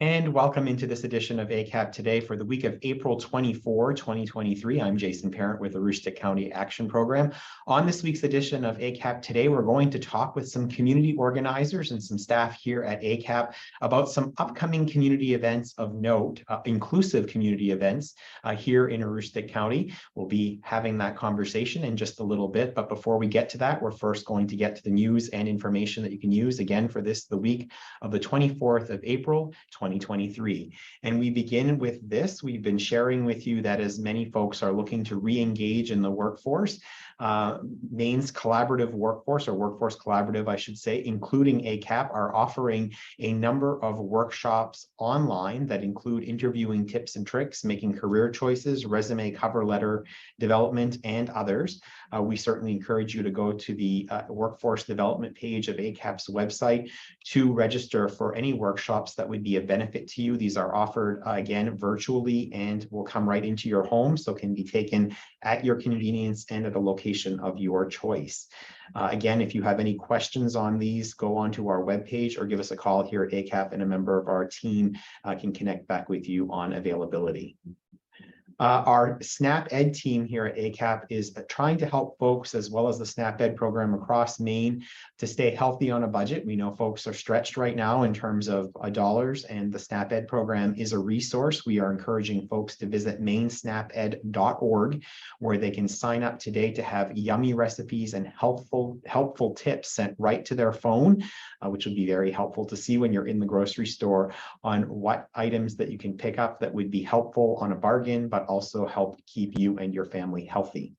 And welcome into this edition of ACAP Today for the week of April 24, 2023. I'm Jason Parent with the Aroostook County Action Program. On this week's edition of ACAP Today, we're going to talk with some community organizers and some staff here at ACAP about some upcoming community events of note, inclusive community events here in Aroostook County. We'll be having that conversation in just a little bit, but before we get to that, we're first going to get to the news and information that you can use again for the week of the 24th of April, 2023. And we begin with this. We've been sharing with you that as many folks are looking to re-engage in the workforce, Maine's collaborative workforce, or workforce collaborative, I should say, including ACAP, are offering a number of workshops online that include interviewing tips and tricks, making career choices, resume cover letter development, and others. We certainly encourage you to go to the workforce development page of ACAP's website to register for any workshops that would be a benefit to you. These are offered again virtually and will come right into your home, so can be taken at your convenience and at a location of your choice. Again, if you have any questions on these, go onto our webpage or give us a call here at ACAP, and a member of our team can connect back with you on availability. Our SNAP Ed team here at ACAP is trying to help folks, as well as the SNAP Ed program across Maine, to stay healthy on a budget. We know folks are stretched right now in terms of dollars, and the SNAP Ed program is a resource. We are encouraging folks to visit mainsnaped.org, where they can sign up today to have yummy recipes and helpful tips sent right to their phone, which would be very helpful to see when you're in the grocery store on what items that you can pick up that would be helpful on a bargain, but also help keep you and your family healthy.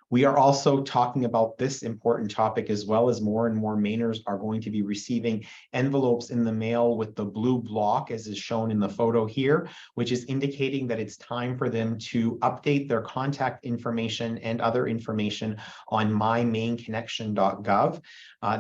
We are also talking about this important topic, as well as more and more Mainers are going to be receiving envelopes in the mail with the blue block, as is shown in the photo here, which is indicating that it's time for them to update their contact information and other information on mymainconnection.gov.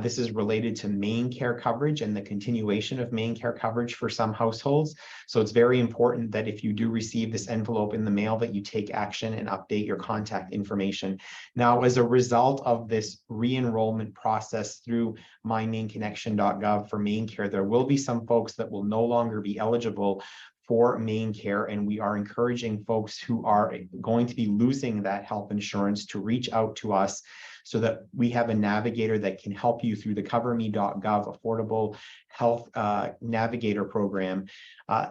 This is related to Maine Care coverage and the continuation of Maine Care coverage for some households. So it's very important that if you do receive this envelope in the mail, that you take action and update your contact information. Now, as a result of this re-enrollment process through mymainconnection.gov for Maine Care, there will be some folks that will no longer be eligible for Maine Care, and we are encouraging folks who are going to be losing that health insurance to reach out to us so that we have a navigator that can help you through the coverme.gov affordable health navigator program.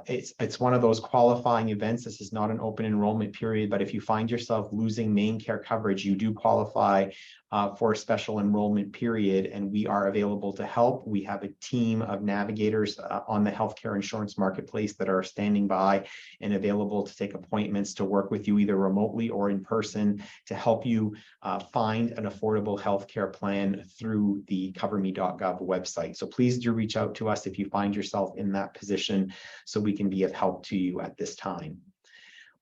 It's one of those qualifying events. This is not an open enrollment period, but if you find yourself losing Maine Care coverage, you do qualify for a special enrollment period, and we are available to help. We have a team of navigators on the healthcare insurance marketplace that are standing by and available to take appointments to work with you either remotely or in person to help you find an affordable healthcare plan through the coverme.gov website. So please do reach out to us if you find yourself in that position, so we can be of help to you at this time.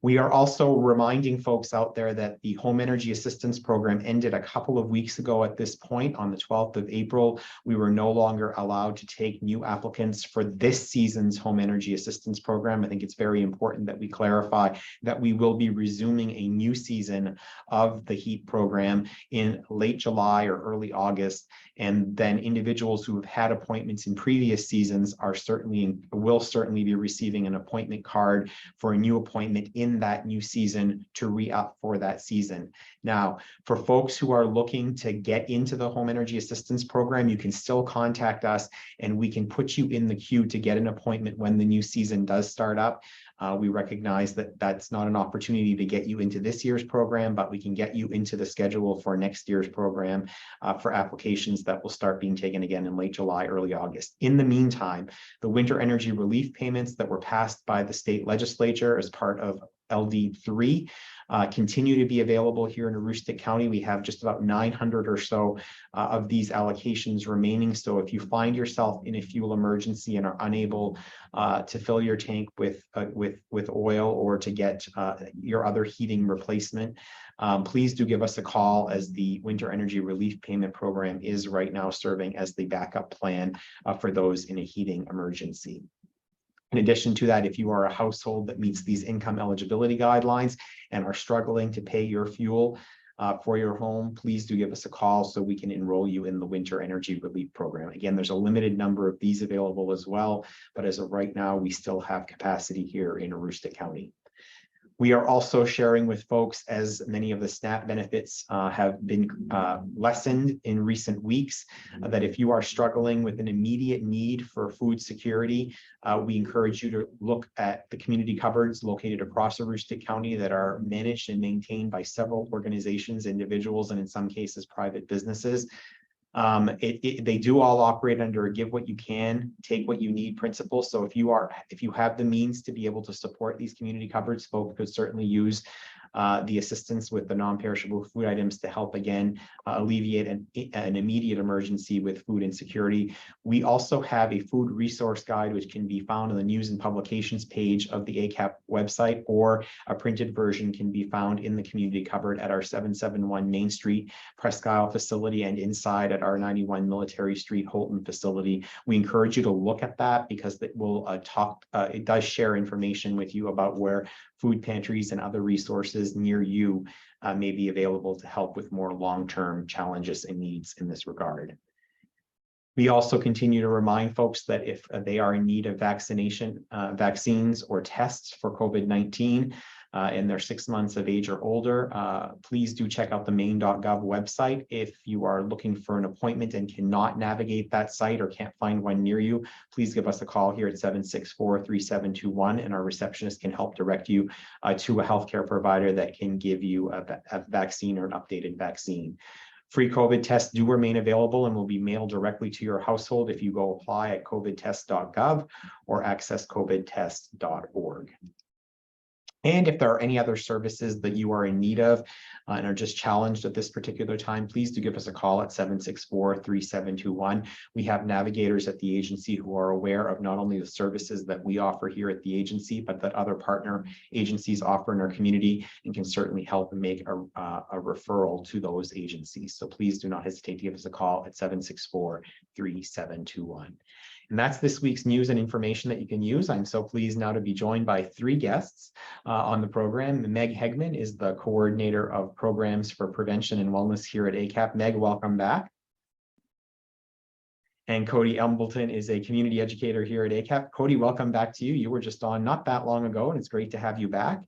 We are also reminding folks out there that the Home Energy Assistance Program ended a couple of weeks ago at this point. On the 12th of April, we were no longer allowed to take new applicants for this season's Home Energy Assistance Program. I think it's very important that we clarify that we will be resuming a new season of the HEAP program in late July or early August. And then individuals who have had appointments in previous seasons will certainly be receiving an appointment card for a new appointment in that new season to re-up for that season. Now, for folks who are looking to get into the Home Energy Assistance Program, you can still contact us and we can put you in the queue to get an appointment when the new season does start up. We recognize that that's not an opportunity to get you into this year's program, but we can get you into the schedule for next year's program for applications that will start being taken again in late July, early August. In the meantime, the winter energy relief payments that were passed by the state legislature as part of LD3 continue to be available here in Aroostook County. We have just about 900 or so of these allocations remaining. So if you find yourself in a fuel emergency and are unable to fill your tank with oil or to get your other heating replacement, please do give us a call, as the Winter Energy Relief Payment Program is right now serving as the backup plan for those in a heating emergency. In addition to that, if you are a household that meets these income eligibility guidelines and are struggling to pay your fuel, for your home, please do give us a call so we can enroll you in the Winter Energy Relief Program. Again, there's a limited number of these available as well, but as of right now, we still have capacity here in Aroostook County. We are also sharing with folks, as many of the SNAP benefits have been lessened in recent weeks, that if you are struggling with an immediate need for food security, we encourage you to look at the community cupboards located across Aroostook County that are managed and maintained by several organizations, individuals, and in some cases, private businesses. They do all operate under a give what you can, take what you need principle. So if you have the means to be able to support these community cupboards, folks could certainly use the assistance with the non-perishable food items to help again alleviate an immediate emergency with food insecurity. We also have a food resource guide which can be found on the news and publications page of the ACAP website, or a printed version can be found in the community cupboard at our 771 Main Street Presque Isle facility and inside at our 91 Military Street Holton facility. We encourage you to look at that because it will it does share information with you about where food pantries and other resources near you may be available to help with more long-term challenges and needs in this regard. We also continue to remind folks that if they are in need of vaccines or tests for COVID-19, and they're 6 months of age or older, please do check out the maine.gov website. If you are looking for an appointment and cannot navigate that site or can't find one near you, please give us a call here at 764-3721, and our receptionist can help direct you to a healthcare provider that can give you a vaccine or an updated vaccine. Free COVID tests do remain available and will be mailed directly to your household if you go apply at covidtest.gov or accesscovidtest.org. And if there are any other services that you are in need of and are just challenged at this particular time, please do give us a call at 764-3721. We have navigators at the agency who are aware of not only the services that we offer here at the agency, but that other partner agencies offer in our community, and can certainly help and make a referral to those agencies. So please do not hesitate to give us a call at 764-3721. And that's this week's news and information that you can use. I'm so pleased now to be joined by 3 guests on the program. Meg Hegemann is the coordinator of programs for prevention and wellness here at ACAP. Meg, welcome back. And Cody Embelton is a community educator here at ACAP. Cody, welcome back to you. You were just on not that long ago, and it's great to have you back.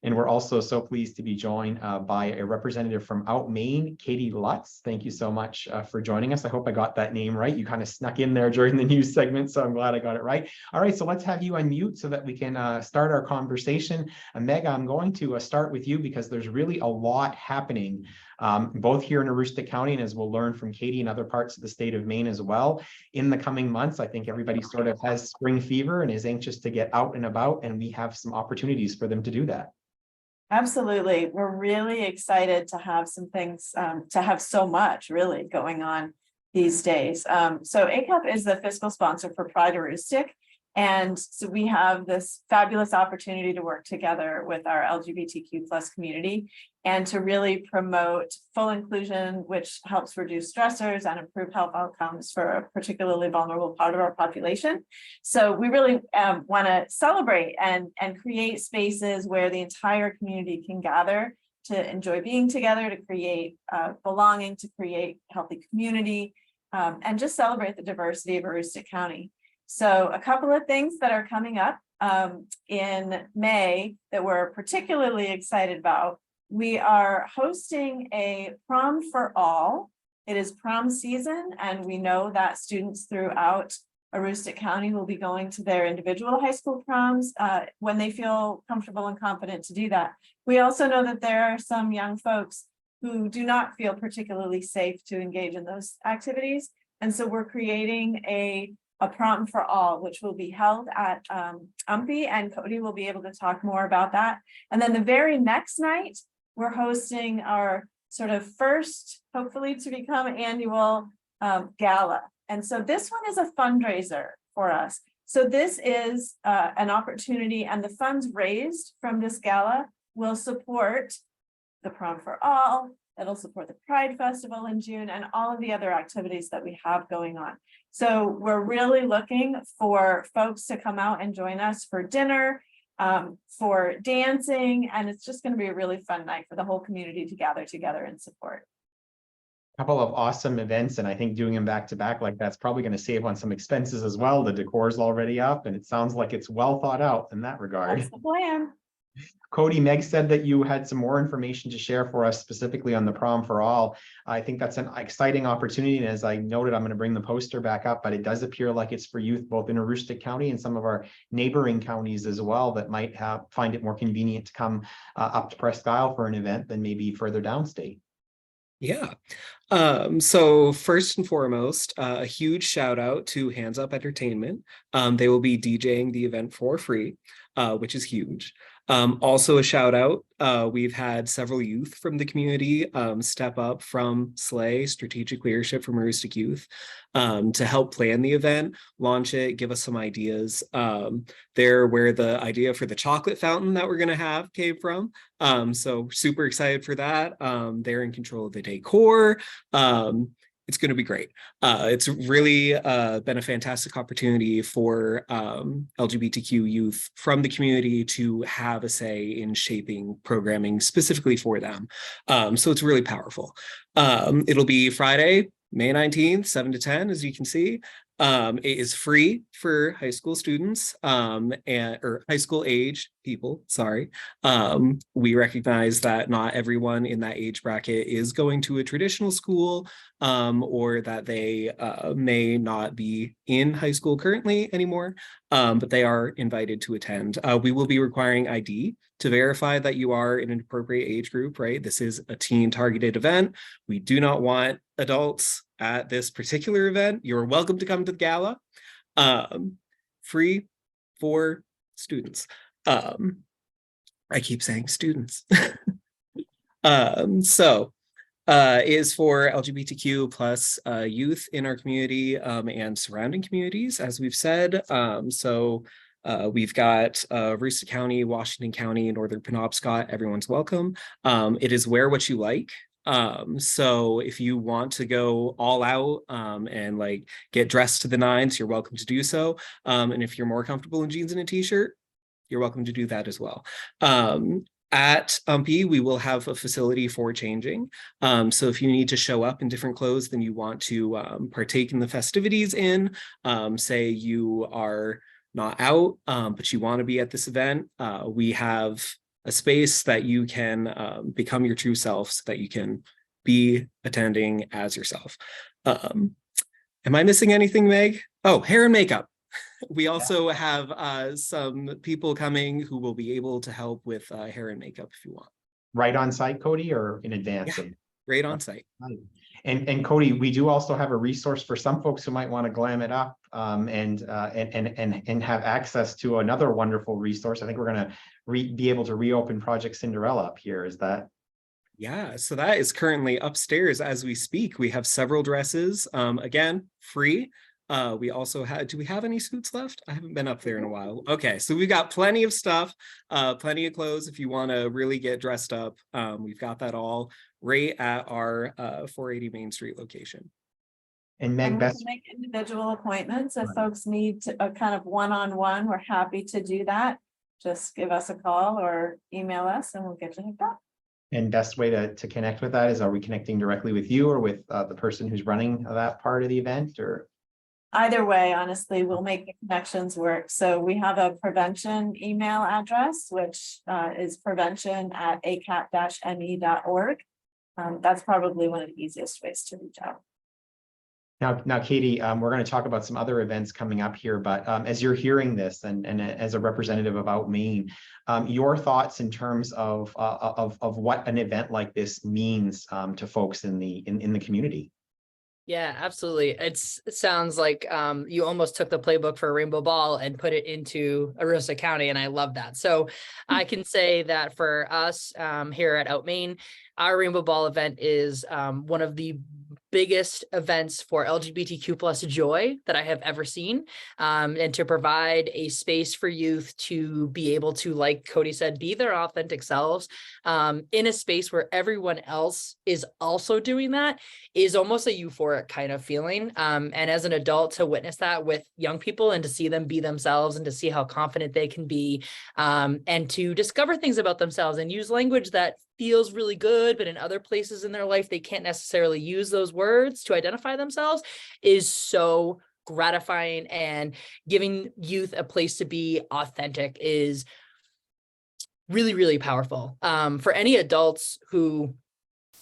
And we're also so pleased to be joined by a representative from out Maine, Cody Lutts. Thank you so much for joining us. I hope I got that name right. You kind of snuck in there during the news segment, so I'm glad I got it right. All right, so let's have you unmute so that we can start our conversation. Meg, I'm going to start with you because there's really a lot happening both here in Aroostook County, and as we'll learn from Katie in other parts of the state of Maine as well, in the coming months. I think everybody sort of has spring fever and is anxious to get out and about, and we have some opportunities for them to do that. Absolutely. We're really excited to have some things, to have so much really going on these days. So ACAP is the fiscal sponsor for Pride Aroostook. And so we have this fabulous opportunity to work together with our LGBTQ+ community and to really promote full inclusion, which helps reduce stressors and improve health outcomes for a particularly vulnerable part of our population. So we really want to celebrate and create spaces where the entire community can gather to enjoy being together, to create belonging, to create healthy community, and just celebrate the diversity of Aroostook County. So a couple of things that are coming up in May that we're particularly excited about. We are hosting a prom for all. It is prom season, and we know that students throughout Aroostook County will be going to their individual high school proms when they feel comfortable and confident to do that. We also know that there are some young folks who do not feel particularly safe to engage in those activities. And so we're creating a prom for all, which will be held at UMPI, and Cody will be able to talk more about that. And then the very next night, we're hosting our sort of first, hopefully to become annual gala. And so this one is a fundraiser for us. So this is an opportunity, and the funds raised from this gala will support the prom for all. It'll support the Pride Festival in June and all of the other activities that we have going on. So we're really looking for folks to come out and join us for dinner, for dancing, and it's just going to be a really fun night for the whole community to gather together and support. Couple of awesome events, and I think doing them back to back like that's probably going to save on some expenses as well. The decor is already up, and it sounds like it's well thought out in that regard. That's the plan. Cody, Meg said that you had some more information to share for us specifically on the Prom for All. I think that's an exciting opportunity. And as I noted, I'm going to bring the poster back up, but it does appear like it's for youth both in Aroostook County and some of our neighboring counties as well that might find it more convenient to come up to Presque Isle for an event than maybe further downstate. Yeah. So first and foremost, a huge shout out to Hands Up Entertainment. They will be DJing the event for free, which is huge. Also a shout out, we've had several youth from the community step up from SLAY, Strategic Leadership from Aroostook Youth, to help plan the event, launch it, give us some ideas. They're where the idea for the chocolate fountain that we're going to have came from. So super excited for that. They're in control of the decor. It's going to be great. It's really been a fantastic opportunity for LGBTQ youth from the community to have a say in shaping programming specifically for them. So it's really powerful. It'll be Friday, May 19th, 7 to 10, as you can see. It is free for high school students or high school age people, sorry. We recognize that not everyone in that age bracket is going to a traditional school or that they may not be in high school currently anymore, but they are invited to attend. We will be requiring ID to verify that you are in an appropriate age group, right? This is a teen targeted event. We do not want adults at this particular event. You're welcome to come to the gala. Free for students. I keep saying students. So is for LGBTQ plus youth in our community and surrounding communities, as we've said. We've got Aroostook County, Washington County, Northern Penobscot. Everyone's welcome. It is wear what you like. So if you want to go all out and like get dressed to the nines, you're welcome to do so. And if you're more comfortable in jeans and a t-shirt, you're welcome to do that as well. At UMPI, we will have a facility for changing. So if you need to show up in different clothes than you want to partake in the festivities in, say you are not out, but you want to be at this event, we have a space that you can become your true self so that you can be attending as yourself. Am I missing anything, Meg? Oh, hair and makeup. We also have some people coming who will be able to help with hair and makeup if you want. Right on site, Cody, or in advance? Yeah, right on site. And Cody, we do also have a resource for some folks who might want to glam it up and have access to another wonderful resource. I think we're going to be able to reopen Project Cinderella up here. Is that? Yeah, so that is currently upstairs as we speak. We have several dresses, again, free. We also had, do we have any suits left? I haven't been up there in a while. Okay, so we've got plenty of stuff, plenty of clothes if you want to really get dressed up. We've got that all right at our 480 Main Street location. And Meg, we can make individual appointments if folks need a kind of one-on-one. We're happy to do that. Just give us a call or email us and we'll get you hooked up. And best way to connect with that is, are we connecting directly with you or with the person who's running that part of the event, or? Either way, honestly, we'll make the connections work. So we have a prevention email address, which is prevention@acap-me.org. That's probably one of the easiest ways to reach out. Now, Katie, we're going to talk about some other events coming up here, but as you're hearing this and as a representative of Maine, your thoughts in terms of what an event like this means to folks in the community. Yeah, absolutely. It sounds like you almost took the playbook for Rainbow Ball and put it into Aroostook County, and I love that. So I can say that for us here at Out Maine, our Rainbow Ball event is one of the biggest events for LGBTQ plus joy that I have ever seen, and to provide a space for youth to be able to, like Cody said, be their authentic selves in a space where everyone else is also doing that is almost a euphoric kind of feeling. And as an adult, to witness that with young people and to see them be themselves and to see how confident they can be, and to discover things about themselves and use language that feels really good, but in other places in their life, they can't necessarily use those words to identify themselves, is so gratifying. And giving youth a place to be authentic is really, really powerful. For any adults who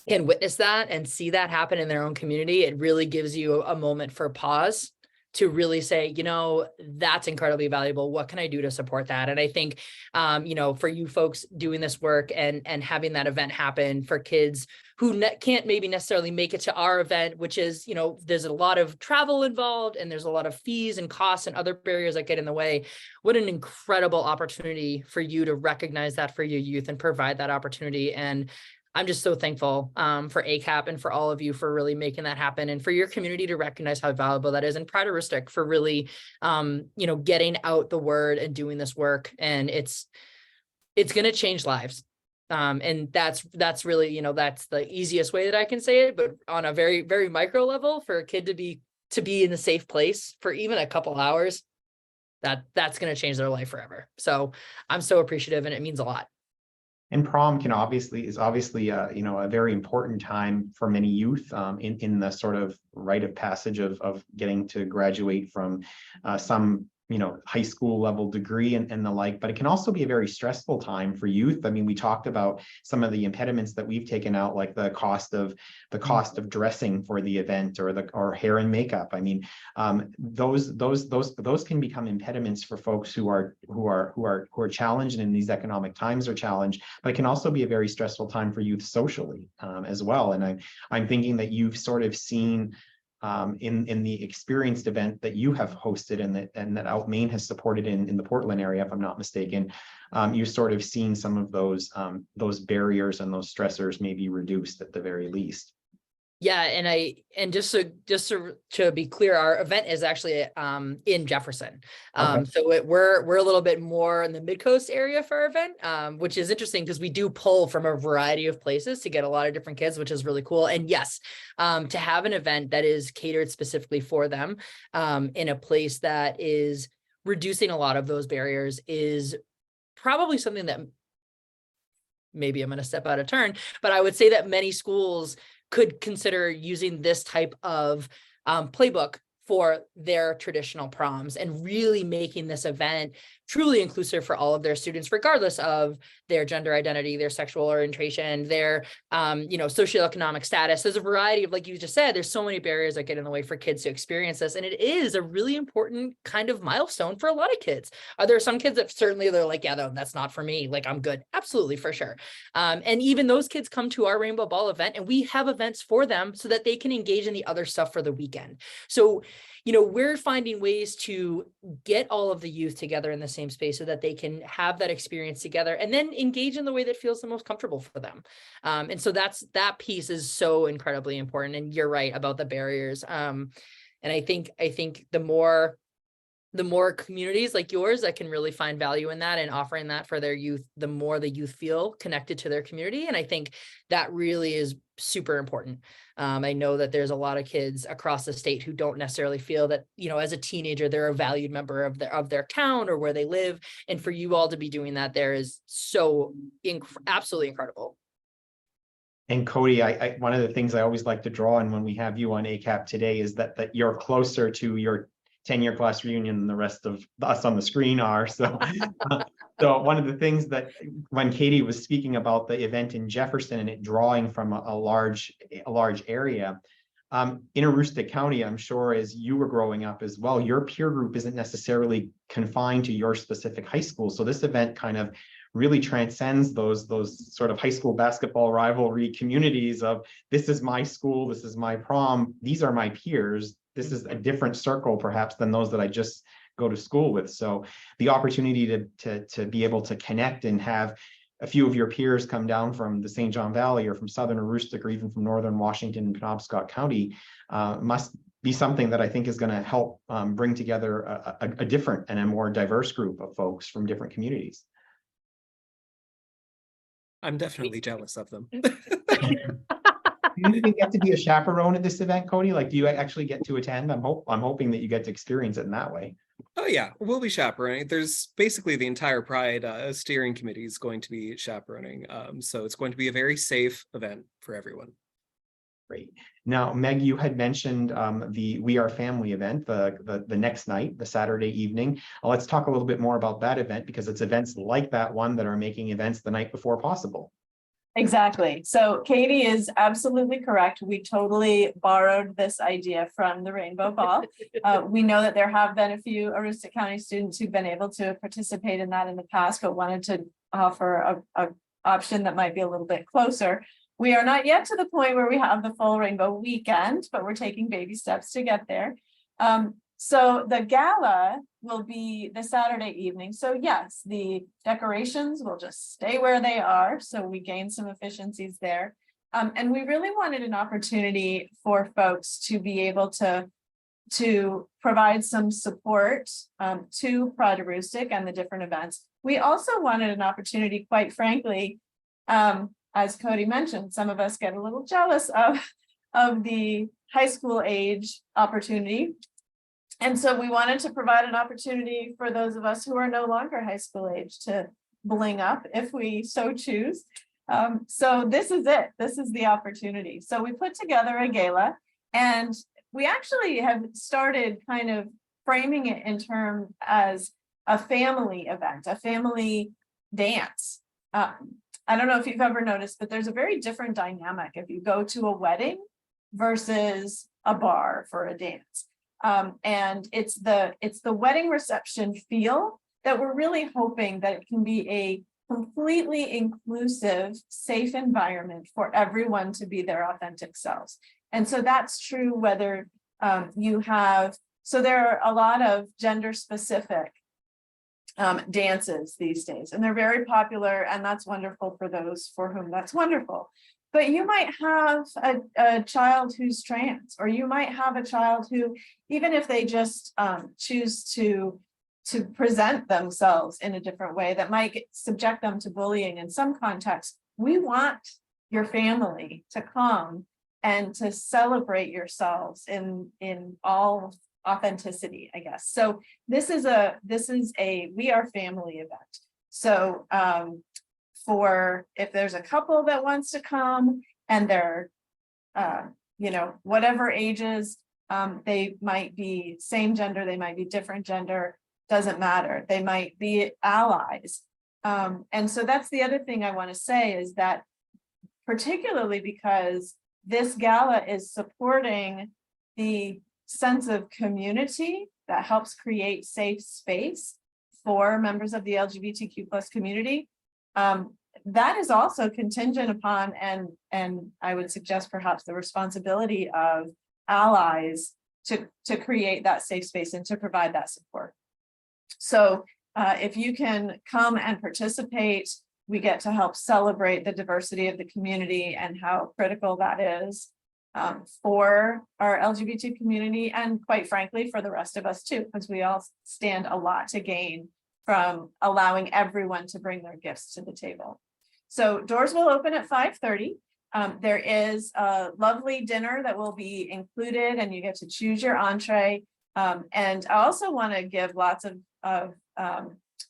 can witness that and see that happen in their own community, it really gives you a moment for pause to really say, you know, that's incredibly valuable. What can I do to support that? And I think, you know, for you folks doing this work and having that event happen for kids who can't maybe necessarily make it to our event, which is, you know, there's a lot of travel involved and there's a lot of fees and costs and other barriers that get in the way. What an incredible opportunity for you to recognize that for your youth and provide that opportunity. And I'm just so thankful for ACAP and for all of you for really making that happen, and for your community to recognize how valuable that is, and Pride Aroostook for really, you know, getting out the word and doing this work. And it's going to change lives. And that's really, you know, that's the easiest way that I can say it, but on a very, very micro level, for a kid to be in a safe place for even a couple hours, that's going to change their life forever. So I'm so appreciative, and it means a lot. And prom is obviously you know, a very important time for many youth in the sort of rite of passage of getting to graduate from some, you know, high school level degree and the like, but it can also be a very stressful time for youth. I mean, we talked about some of the impediments that we've taken out, like the cost of dressing for the event, or hair and makeup. I mean, those can become impediments for folks who are challenged, and in these economic times are challenged, but it can also be a very stressful time for youth socially as well. And I'm thinking that you've sort of seen in the experienced event that you have hosted and that Out Maine has supported in the Portland area, if I'm not mistaken, you've sort of seen some of those barriers and those stressors maybe reduced at the very least. Yeah, and just to be clear, our event is actually in Jefferson. Okay. So we're a little bit more in the mid-coast area for our event, which is interesting because we do pull from a variety of places to get a lot of different kids, which is really cool. And yes, to have an event that is catered specifically for them in a place that is reducing a lot of those barriers is probably something that maybe I'm going to step out of turn, but I would say that many schools could consider using this type of playbook for their traditional proms, and really making this event truly inclusive for all of their students, regardless of their gender identity, their sexual orientation, their you know, socioeconomic status. There's a variety of, like you just said, there's so many barriers that get in the way for kids to experience this. And it is a really important kind of milestone for a lot of kids. Are there some kids that certainly they're like, yeah, that's not for me, like I'm good? Absolutely, for sure. And even those kids come to our Rainbow Ball event, and we have events for them so that they can engage in the other stuff for the weekend. So, you know, we're finding ways to get all of the youth together in the same space so that they can have that experience together and then engage in the way that feels the most comfortable for them. And so that piece is so incredibly important. And you're right about the barriers. And I think the more communities like yours that can really find value in that and offering that for their youth, the more the youth feel connected to their community. And I think that really is super important. I know that there's a lot of kids across the state who don't necessarily feel that, you know, as a teenager, they're a valued member of their town or where they live. And for you all to be doing that there is so absolutely incredible. And Cody, one of the things I always like to draw on when we have you on ACAP Today is that you're closer to your 10-year class reunion than the rest of us on the screen are. So, so one of the things that when Katie was speaking about the event in Jefferson and it drawing from a large area, in Aroostook County, I'm sure as you were growing up as well, your peer group isn't necessarily confined to your specific high school. So this event kind of really transcends those sort of high school basketball rivalry communities of, this is my school, this is my prom, these are my peers. This is a different circle perhaps than those that I just go to school with. So the opportunity to be able to connect and have a few of your peers come down from the St. John Valley or from Southern Aroostook or even from Northern Washington and Penobscot County, must be something that I think is going to help bring together a different and a more diverse group of folks from different communities. I'm definitely jealous of them. Do you even get to be a chaperone at this event, Cody? Like, do you actually get to attend? I'm hoping that you get to experience it in that way. Oh yeah, we'll be chaperoning. There's basically the entire Pride steering committee is going to be chaperoning. So it's going to be a very safe event for everyone. Great. Now, Meg, you had mentioned the We Are Family event, the next night, the Saturday evening. Let's talk a little bit more about that event, because it's events like that one that are making events the night before possible. Exactly. So Katie is absolutely correct. We totally borrowed this idea from the Rainbow Ball. We know that there have been a few Aroostook County students who've been able to participate in that in the past, but wanted to offer a option that might be a little bit closer. We are not yet to the point where we have the full Rainbow weekend, but we're taking baby steps to get there. So the gala will be the Saturday evening. So yes, the decorations will just stay where they are. So we gain some efficiencies there. And we really wanted an opportunity for folks to be able to provide some support to Pride Aroostook and the different events. We also wanted an opportunity, quite frankly, as Cody mentioned, some of us get a little jealous of the high school age opportunity. And so we wanted to provide an opportunity for those of us who are no longer high school age to bling up if we so choose. So this is it. This is the opportunity. So we put together a gala, and we actually have started kind of framing it in terms as a family event, a family dance. I don't know if you've ever noticed, but there's a very different dynamic if you go to a wedding versus a bar for a dance. And it's the wedding reception feel that we're really hoping that it can be a completely inclusive, safe environment for everyone to be their authentic selves. And so that's true whether you have, so there are a lot of gender specific dances these days, and they're very popular, and that's wonderful for those for whom that's wonderful. But you might have a child who's trans, or you might have a child who, even if they just choose to present themselves in a different way that might subject them to bullying in some context, we want your family to come and to celebrate yourselves in all authenticity, I guess. So this is a We Are Family event. So for if there's a couple that wants to come and they're whatever ages, they might be same gender, they might be different gender, doesn't matter, they might be allies. And so that's the other thing I want to say, is that particularly because this gala is supporting the sense of community that helps create safe space for members of the LGBTQ+ community, that is also contingent upon, and I would suggest perhaps the responsibility of allies to create that safe space and to provide that support. So if you can come and participate, we get to help celebrate the diversity of the community and how critical that is for our LGBT community, and quite frankly, for the rest of us too, because we all stand a lot to gain from allowing everyone to bring their gifts to the table. So doors will open at 5:30. There is a lovely dinner that will be included, and you get to choose your entree. And I also want to give lots of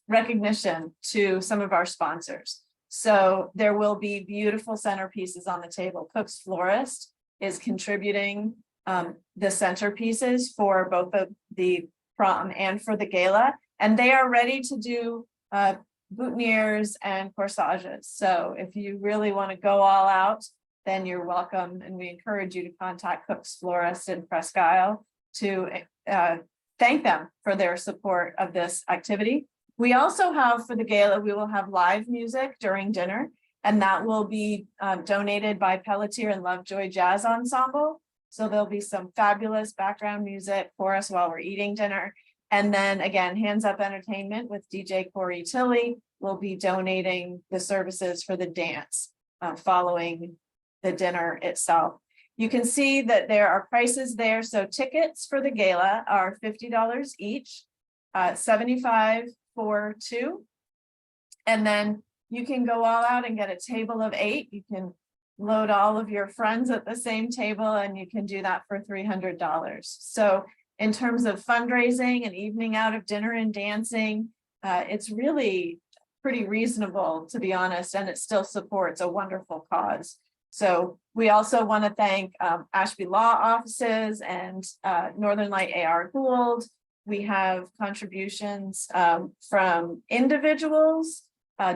recognition to some of our sponsors. So there will be beautiful centerpieces on the table. Cook's Florist is contributing the centerpieces for both the prom and for the gala, and they are ready to do boutonnieres and corsages. So if you really want to go all out, then you're welcome, and we encourage you to contact Cook's Florist in Presque Isle to thank them for their support of this activity. We also have, for the gala, we will have live music during dinner, and that will be donated by Pelletier and Lovejoy Jazz Ensemble. So there'll be some fabulous background music for us while we're eating dinner. And then again, Hands Up Entertainment with DJ Corey Tilley will be donating the services for the dance following the dinner itself. You can see that there are prices there. So tickets for the gala are $50 each, $75 for two. And then you can go all out and get a table of 8. You can load all of your friends at the same table, and you can do that for $300. So in terms of fundraising, an evening out of dinner and dancing, it's really pretty reasonable, to be honest, and it still supports a wonderful cause. So we also want to thank Ashby Law Offices and Northern Light AR Gould. We have contributions from individuals,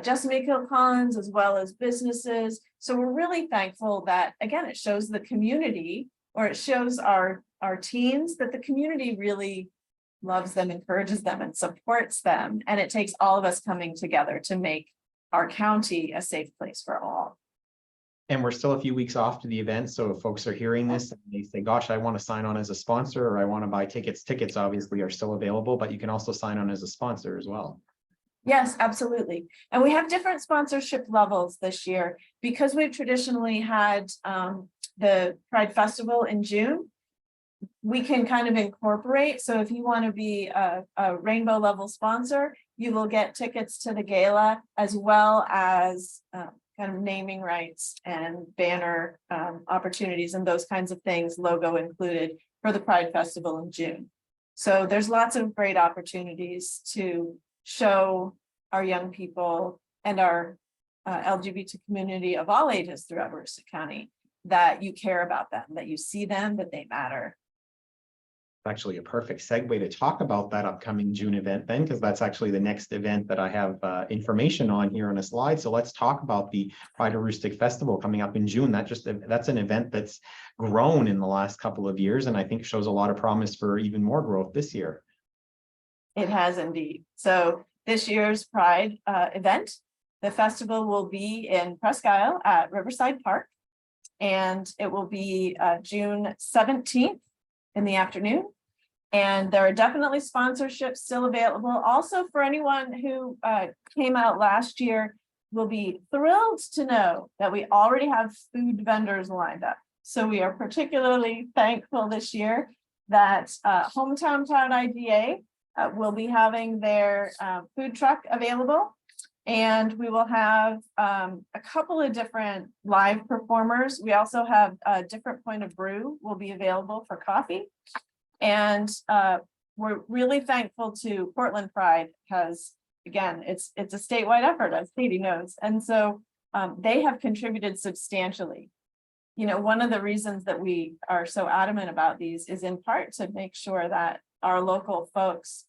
Jessica Hill Collins, as well as businesses. So we're really thankful that, again, it shows the community, or it shows our teens, that the community really loves them, encourages them, and supports them. And it takes all of us coming together to make our county a safe place for all. And we're still a few weeks off to the event. So if folks are hearing this and they say, gosh, I want to sign on as a sponsor, or I want to buy tickets, tickets obviously are still available, but you can also sign on as a sponsor as well. Yes, absolutely. And we have different sponsorship levels this year because we've traditionally had the Pride Festival in June. We can kind of incorporate. So if you want to be a rainbow level sponsor, you will get tickets to the gala, as well as kind of naming rights and banner opportunities and those kinds of things, logo included, for the Pride Festival in June. So there's lots of great opportunities to show our young people and our LGBT community of all ages throughout Aroostook County that you care about them, that you see them, that they matter. Actually a perfect segue to talk about that upcoming June event then, because that's actually the next event that I have information on here on a slide. So let's talk about the Pride Aroostook Festival coming up in June. That's an event that's grown in the last couple of years, and I think shows a lot of promise for even more growth this year. It has indeed. So this year's Pride event, the festival will be in Presque Isle at Riverside Park, and it will be June 17th in the afternoon. And there are definitely sponsorships still available. Also, for anyone who came out last year, will be thrilled to know that we already have food vendors lined up. So we are particularly thankful this year that Hometown Proud IDA will be having their food truck available. And we will have a couple of different live performers. We also have a different point of brew will be available for coffee. And we're really thankful to Portland Pride, because again, it's a statewide effort, as Katie knows. And so they have contributed substantially. You know, one of the reasons that we are so adamant about these is in part to make sure that our local folks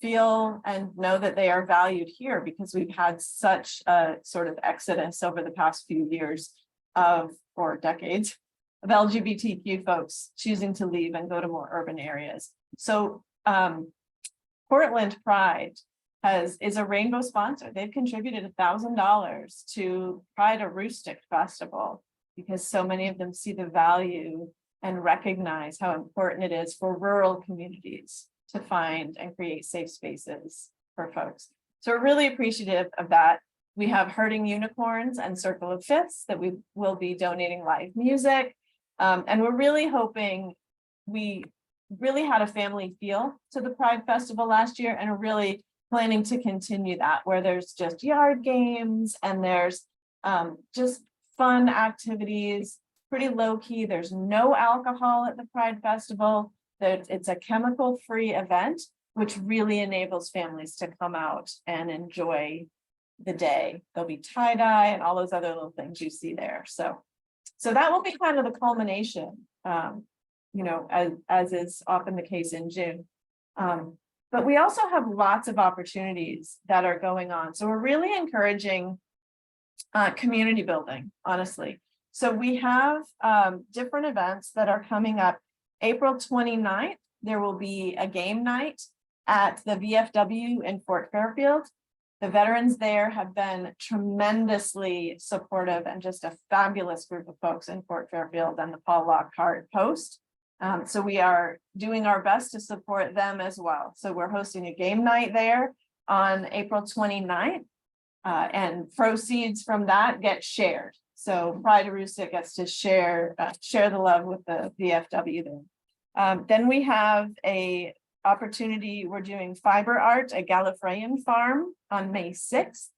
feel and know that they are valued here, because we've had such a sort of exodus over the past few years or decades of LGBTQ folks choosing to leave and go to more urban areas. So Portland Pride is a rainbow sponsor. They've contributed $1,000 to Pride Aroostook Festival, because so many of them see the value and recognize how important it is for rural communities to find and create safe spaces for folks. So we're really appreciative of that. We have Hurting Unicorns and Circle of Fifths that we will be donating live music. And we're really hoping, we really had a family feel to the Pride Festival last year, and are really planning to continue that, where there's just yard games and there's just fun activities, pretty low key. There's no alcohol at the Pride Festival. It's a chemical-free event, which really enables families to come out and enjoy the day. There'll be tie-dye and all those other little things you see there. So that will be kind of the culmination, you know, as is often the case in June. But we also have lots of opportunities that are going on. So we're really encouraging community building, honestly. So we have different events that are coming up. April 29th, there will be a game night at the VFW in Fort Fairfield. The veterans there have been tremendously supportive, and just a fabulous group of folks in Fort Fairfield and the Paul Lockhart Post. So we are doing our best to support them as well. So we're hosting a game night there. on April 29th. And proceeds from that get shared. So Pride Aroostook gets to share the love with the VFW there. Then we have a opportunity. We're doing fiber art at Gallifreyan Farm on May 6th.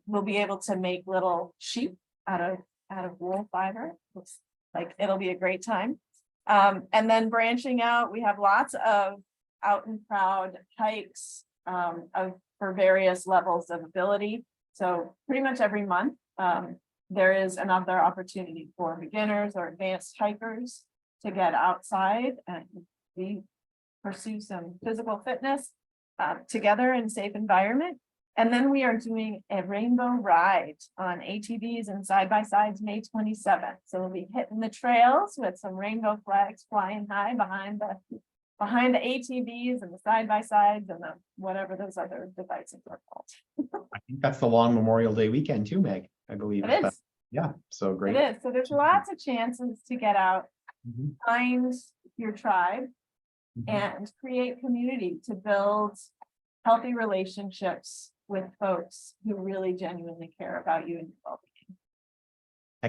We'll be able to make little sheep out of wool fiber. Looks like it'll be a great time. And then branching out, we have lots of out and proud hikes for various levels of ability. So pretty much every month, there is another opportunity for beginners or advanced hikers to get outside and we pursue some physical fitness together in a safe environment. And then we are doing a rainbow ride on ATVs and side-by-sides May 27th. So we'll be hitting the trails with some rainbow flags flying high behind the ATVs and the side-by-sides and the whatever those other devices are called. I think that's the long Memorial Day weekend too, Meg, I believe. It is. Yeah, so great. It is. So there's lots of chances to get out, Mhm. find your tribe, Mhm. and create community to build healthy relationships with folks who really genuinely care about you and your well-being.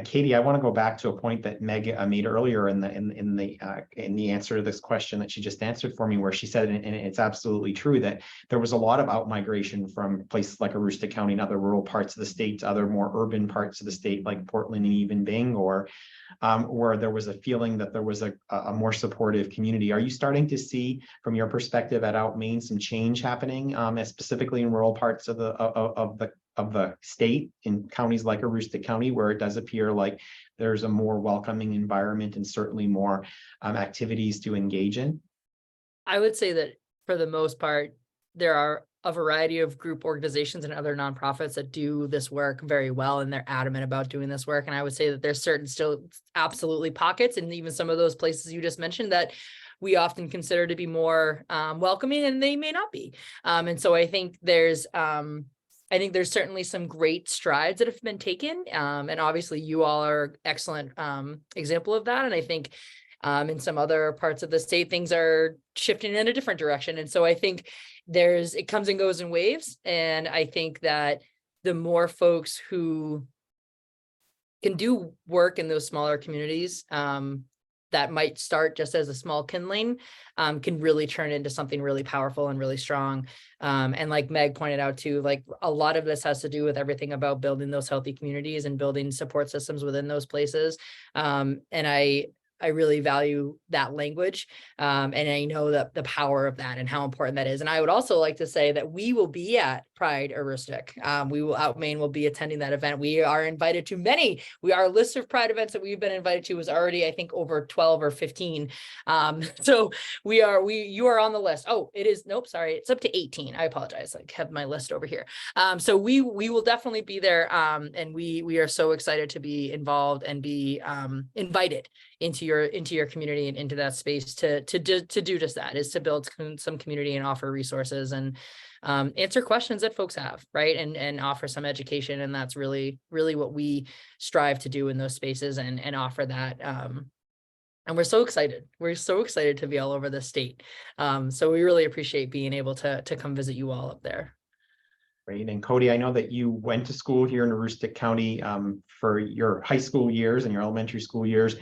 Katie, I want to go back to a point that Meg made earlier in the answer to this question that she just answered for me, where she said, and it's absolutely true, that there was a lot of outmigration from places like Aroostook County and other rural parts of the state to other more urban parts of the state, like Portland and even Bangor, where there was a feeling that there was a more supportive community. Are you starting to see, from your perspective at Out Maine, some change happening, specifically in rural parts of the state, in counties like Aroostook County, where it does appear like there's a more welcoming environment and certainly more activities to engage in? I would say that for the most part, there are a variety of group organizations and other nonprofits that do this work very well, and they're adamant about doing this work. And I would say that there's certain still absolutely pockets, and even some of those places you just mentioned, that we often consider to be more welcoming, and they may not be. And so I think there's certainly some great strides that have been taken. And obviously you all are an excellent example of that. And I think in some other parts of the state, things are shifting in a different direction. And so I think it comes and goes in waves. And I think that the more folks who can do work in those smaller communities, that might start just as a small kindling, can really turn into something really powerful and really strong. And like Meg pointed out too, like a lot of this has to do with everything about building those healthy communities and building support systems within those places. And I really value that language. And I know that the power of that and how important that is. And I would also like to say that we will be at Pride Aroostook. Out Maine will be attending that event. We are invited to many. Our list of Pride events that we've been invited to was already, I think, over 12 or 15. So you are on the list. Oh, it is. Nope, sorry. It's up to 18. I apologize. I have my list over here. So we will definitely be there. And we are so excited to be involved and be invited into your community and into that space to do just that, is to build some community and offer resources and answer questions that folks have, right, and offer some education. And that's really what we strive to do in those spaces and offer that. And we're so excited to be all over the state. So we really appreciate being able to come visit you all up there. Great. And Cody, I know that you went to school here in Aroostook County for your high school years and your elementary school years.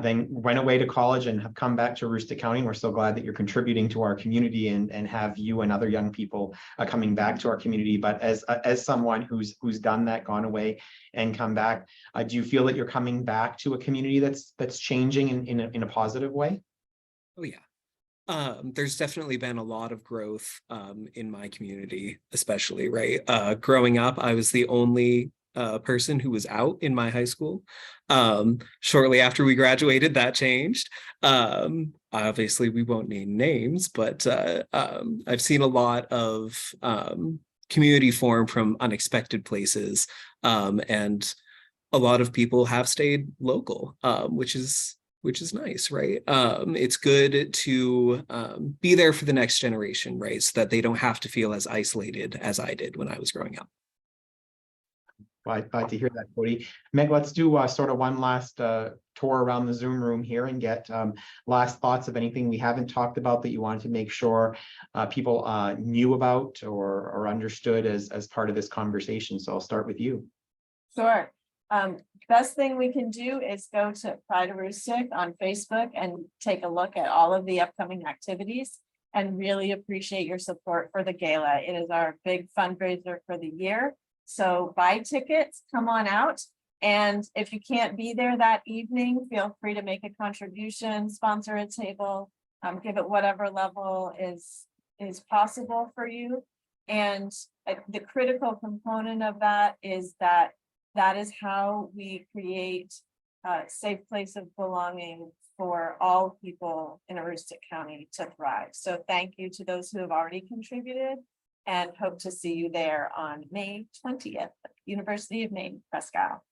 Then went away to college and have come back to Aroostook County. And we're so glad that you're contributing to our community and have you and other young people coming back to our community. But as someone who's done that, gone away and come back, do you feel that you're coming back to a community that's changing in a positive way? Oh yeah. There's definitely been a lot of growth in my community, especially, right? Growing up, I was the only person who was out in my high school. Shortly after we graduated, that changed. Obviously, we won't name names, but I've seen a lot of community form from unexpected places, and a lot of people have stayed local, which is nice, right? It's good to be there for the next generation, right? So that they don't have to feel as isolated as I did when I was growing up. Glad to hear that, Cody. Meg, let's do sort of one last tour around the Zoom room here and get last thoughts of anything we haven't talked about that you wanted to make sure people knew about or understood as part of this conversation. So I'll start with you. Sure. Best thing we can do is go to Pride Aroostook on Facebook and take a look at all of the upcoming activities, and really appreciate your support for the gala. It is our big fundraiser for the year. So buy tickets, come on out. And if you can't be there that evening, feel free to make a contribution, sponsor a table, give it whatever level is possible for you. And the critical component of that is that is how we create a safe place of belonging for all people in Aroostook County to thrive. So thank you to those who have already contributed, and hope to see you there on May 20th, University of Maine, Presque Isle.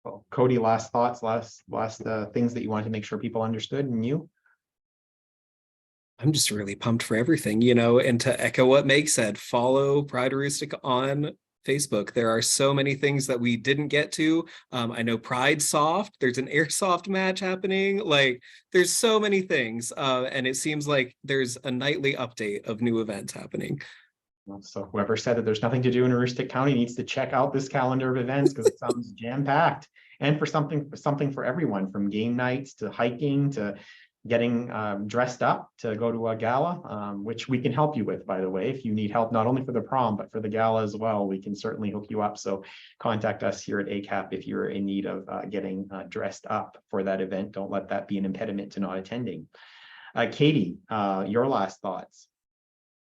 Well, Cody, last thoughts, last things that you wanted to make sure people understood, and you? I'm just really pumped for everything, you know, and to echo what Meg said, follow Pride Aroostook on Facebook. There are so many things that we didn't get to. I know Pride Soft, there's an airsoft match happening. Like there's so many things. And it seems like there's a nightly update of new events happening. So whoever said that there's nothing to do in Aroostook County needs to check out this calendar of events, because it sounds jam-packed, and for something for everyone, from game nights to hiking to getting dressed up to go to a gala, which we can help you with, by the way. If you need help, not only for the prom, but for the gala as well, we can certainly hook you up. So contact us here at ACAP if you're in need of getting dressed up for that event. Don't let that be an impediment to not attending. Katie, your last thoughts.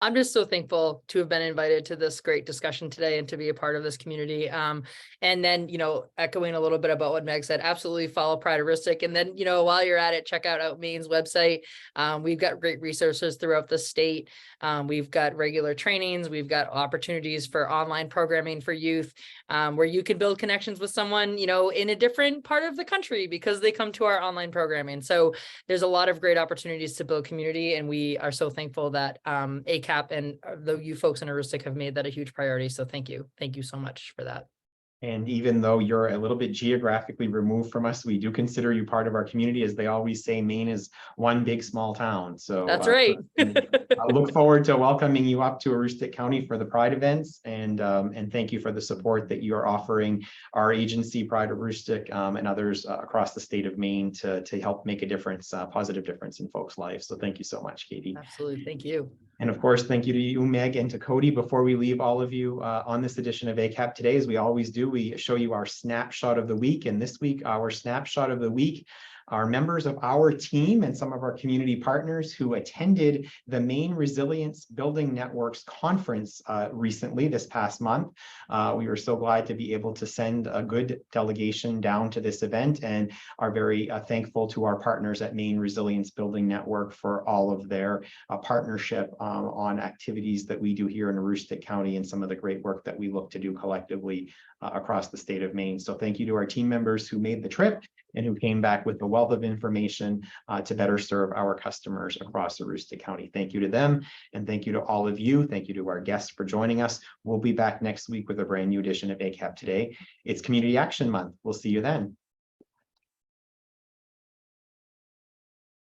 I'm just so thankful to have been invited to this great discussion today and to be a part of this community. And then, you know, echoing a little bit about what Meg said, absolutely follow Pride Aroostook. And then, you know, while you're at it, check out Maine's website. We've got great resources throughout the state. We've got regular trainings. We've got opportunities for online programming for youth, where you can build connections with someone, you know, in a different part of the country because they come to our online programming. So there's a lot of great opportunities to build community. And we are so thankful that ACAP and you folks in Aroostook have made that a huge priority. So thank you. Thank you so much for that. And even though you're a little bit geographically removed from us, we do consider you part of our community. As they always say, Maine is one big small town. So that's right. I look forward to welcoming you up to Aroostook County for the Pride events, and thank you for the support that you are offering our agency, Pride Aroostook, and others across the state of Maine to help make a difference, positive difference in folks' lives. So thank you so much, Katie. Absolutely. Thank you. And of course, thank you to you, Meg, and to Cody. Before we leave all of you on this edition of ACAP Today, as we always do, we show you our snapshot of the week. And this week, our snapshot of the week are members of our team and some of our community partners who attended the Maine Resilience Building Network's conference recently this past month. We were so glad to be able to send a good delegation down to this event, and are very thankful to our partners at Maine Resilience Building Network for all of their partnership on activities that we do here in Aroostook County, and some of the great work that we look to do collectively across the state of Maine. So thank you to our team members who made the trip and who came back with a wealth of information to better serve our customers across Aroostook County. Thank you to them, and thank you to all of you. Thank you to our guests for joining us. We'll be back next week with a brand new edition of ACAP Today. It's Community Action Month. We'll see you then.